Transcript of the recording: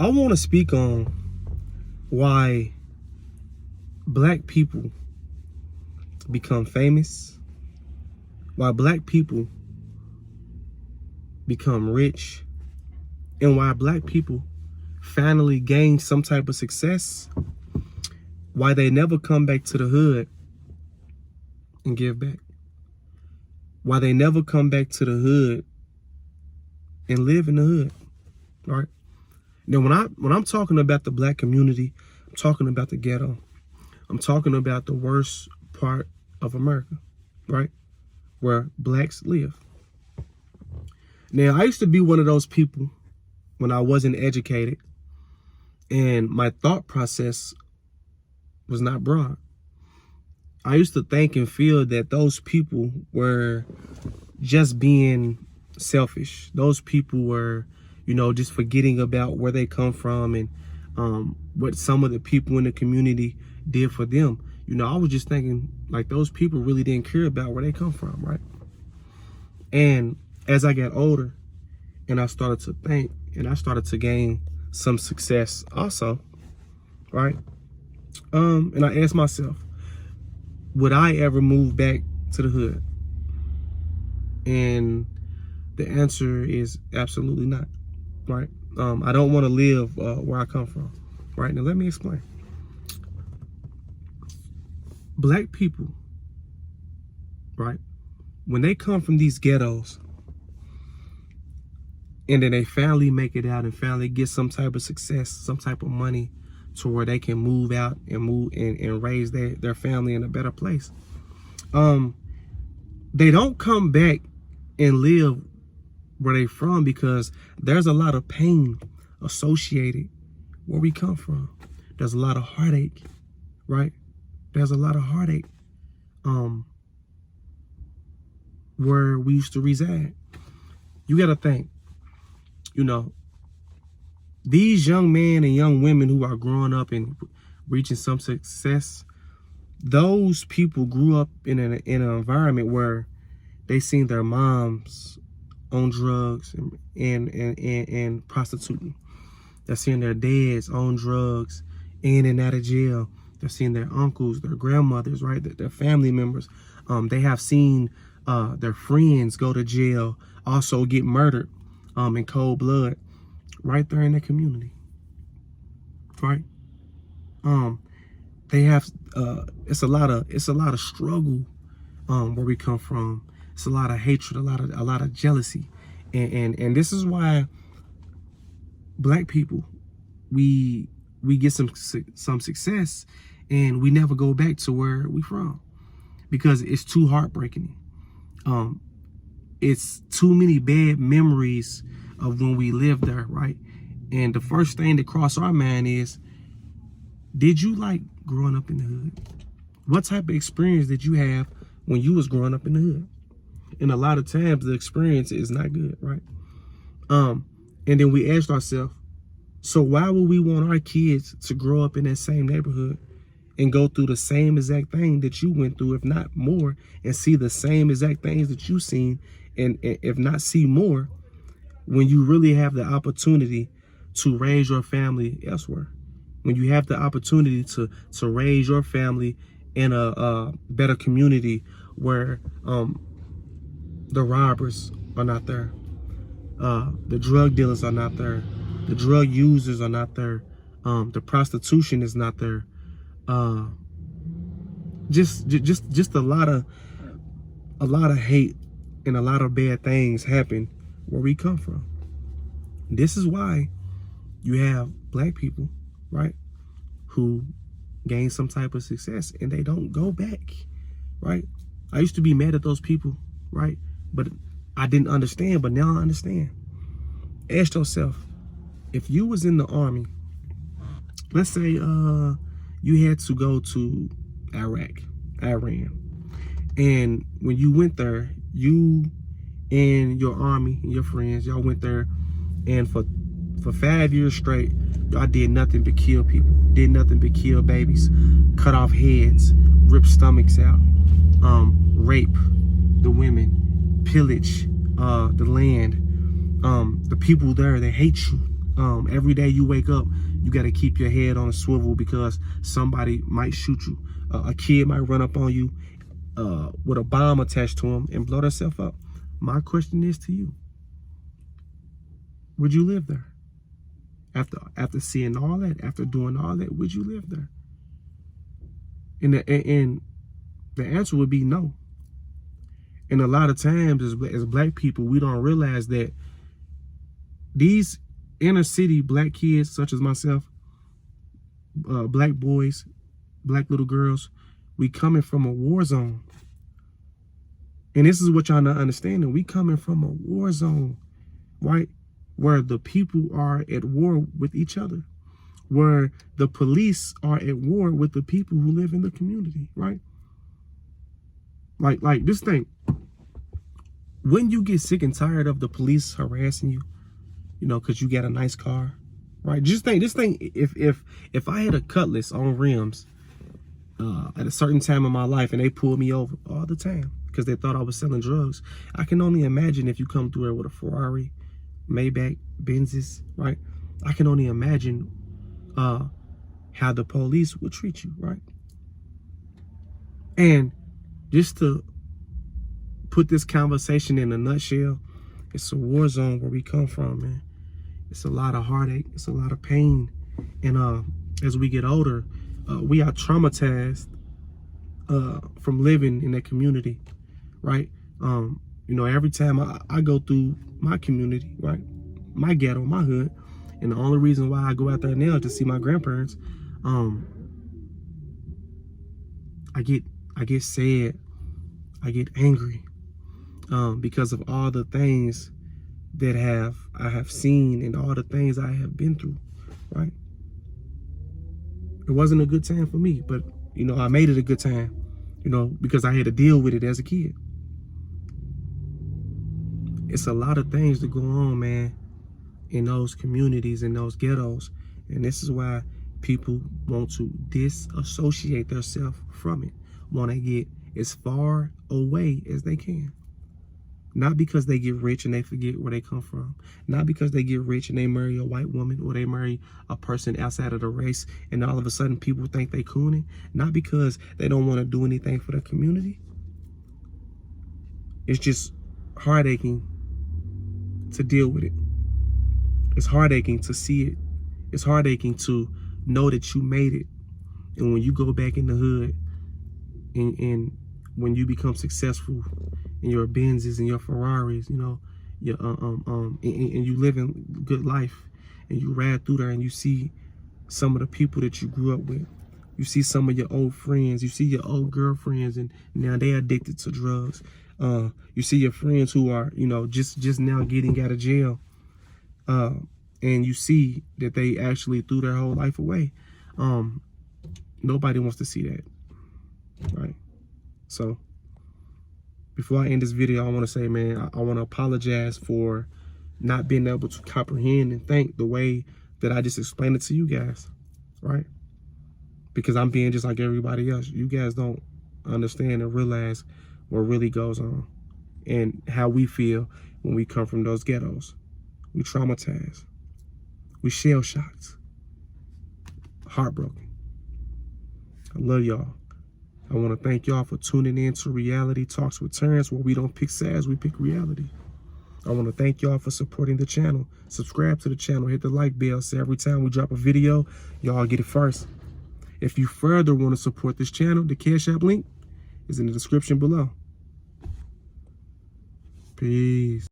I want to speak on why black people become famous, why black people become rich, and why black people finally gain some type of success, why they never come back to the hood and give back, why they never come back to the hood and live in the hood, right? Now, when I'm talking about the black community, I'm talking about the ghetto. I'm talking about the worst part of America, right? Where blacks live. Now, I used to be one of those people when I wasn't educated and my thought process was not broad. I used to think and feel that those people were just being selfish. Those people were, just forgetting about where they come from and what some of the people in the community did for them. I was just thinking like those people really didn't care about where they come from, right? And as I got older and I started to think and I started to gain some success also, right? And I asked myself, would I ever move back to the hood? And the answer is absolutely not, right? I don't want to live where I come from, right? Now, let me explain. Black people, right, when they come from these ghettos and then they finally make it out and finally get some type of success, some type of money to where they can move out and raise their family in a better place, they don't come back and live where they from because there's a lot of pain associated where we come from. There's a lot of heartache, right? There's a lot of heartache where we used to reside. You got to think, these young men and young women who are growing up and reaching some success, those people grew up in an environment where they seen their moms on drugs and prostituting. They're seeing their dads on drugs in and out of jail. They're seeing their uncles, their grandmothers, right? Their family members. They have seen their friends go to jail, also get murdered in cold blood, right there in their community, right? They have it's a lot of struggle where we come from. It's a lot of hatred, a lot of jealousy, and this is why black people we get some success and we never go back to where we from because it's too heartbreaking. It's too many bad memories of when we lived there, right? And the first thing that crossed our mind is, did you like growing up in the hood? What type of experience did you have when you was growing up in the hood? And a lot of times the experience is not good, right? And then we asked ourselves, so why would we want our kids to grow up in that same neighborhood and go through the same exact thing that you went through, if not more, and see the same exact things that you seen, and if not see more, when you really have the opportunity to raise your family elsewhere, when you have the opportunity to raise your family in a better community where the robbers are not there, the drug dealers are not there, the drug users are not there, the prostitution is not there, just a lot of hate and a lot of bad things happen where we come from. This is why you have black people, right, who gain some type of success and they don't go back, right? I used to be mad at those people, right? But I didn't understand, but now I understand. Ask yourself, if you was in the army, let's say you had to go to Iran, and when you went there, you and your army and your friends, y'all went there, and for 5 years straight, y'all did nothing but kill people, did nothing but kill babies, cut off heads, rip stomachs out, rape the women, pillage the land. The people there, they hate you. Every day you wake up, you got to keep your head on a swivel because somebody might shoot you. A kid might run up on you with a bomb attached to him and blow themselves up. My question is to you: would you live there? After seeing all that, after doing all that, would you live there? And the answer would be no. And a lot of times, as black people, we don't realize that these inner city black kids, such as myself, black boys, black little girls, we coming from a war zone. And this is what y'all not understanding. We coming from a war zone, right? Where the people are at war with each other, where the police are at war with the people who live in the community, right? Like this thing. When you get sick and tired of the police harassing you, because you got a nice car, right? Just think, this thing, if I had a cutlass on rims at a certain time in my life and they pulled me over all the time because they thought I was selling drugs, I can only imagine if you come through there with a Ferrari, Maybach, Benzes, right? I can only imagine how the police would treat you, right? And just to put this conversation in a nutshell, it's a war zone where we come from, man. It's a lot of heartache. It's a lot of pain. And as we get older, we are traumatized from living in that community, right? Every time I go through my community, right, my ghetto, my hood, and the only reason why I go out there now is to see my grandparents, I get sad, I get angry, because of all the things that I have seen and all the things I have been through, right? It wasn't a good time for me, but I made it a good time, because I had to deal with it as a kid. It's a lot of things that go on, man, in those communities, in those ghettos. And this is why people want to disassociate themselves from it, want to get as far away as they can. Not because they get rich and they forget where they come from. Not because they get rich and they marry a white woman or they marry a person outside of the race and all of a sudden people think they cooning. Not because they don't want to do anything for the community. It's just heartaching to deal with it. It's heartaching to see it. It's heartaching to know that you made it. And when you go back in the hood and when you become successful in your Benzes and your Ferraris, and you live in good life and you ride through there and you see some of the people that you grew up with. You see some of your old friends, you see your old girlfriends and now they're addicted to drugs. You see your friends who are, just now getting out of jail. And you see that they actually threw their whole life away. Nobody wants to see that, right? So before I end this video, I want to say, man, I want to apologize for not being able to comprehend and think the way that I just explained it to you guys, right? Because I'm being just like everybody else. You guys don't understand and realize what really goes on and how we feel when we come from those ghettos. We traumatized. We shell-shocked. Heartbroken. I love y'all. I want to thank y'all for tuning in to Reality Talks with Terrence, where we don't pick sides, we pick reality. I want to thank y'all for supporting the channel. Subscribe to the channel, hit the like bell, so every time we drop a video, y'all get it first. If you further want to support this channel, the Cash App link is in the description below. Peace.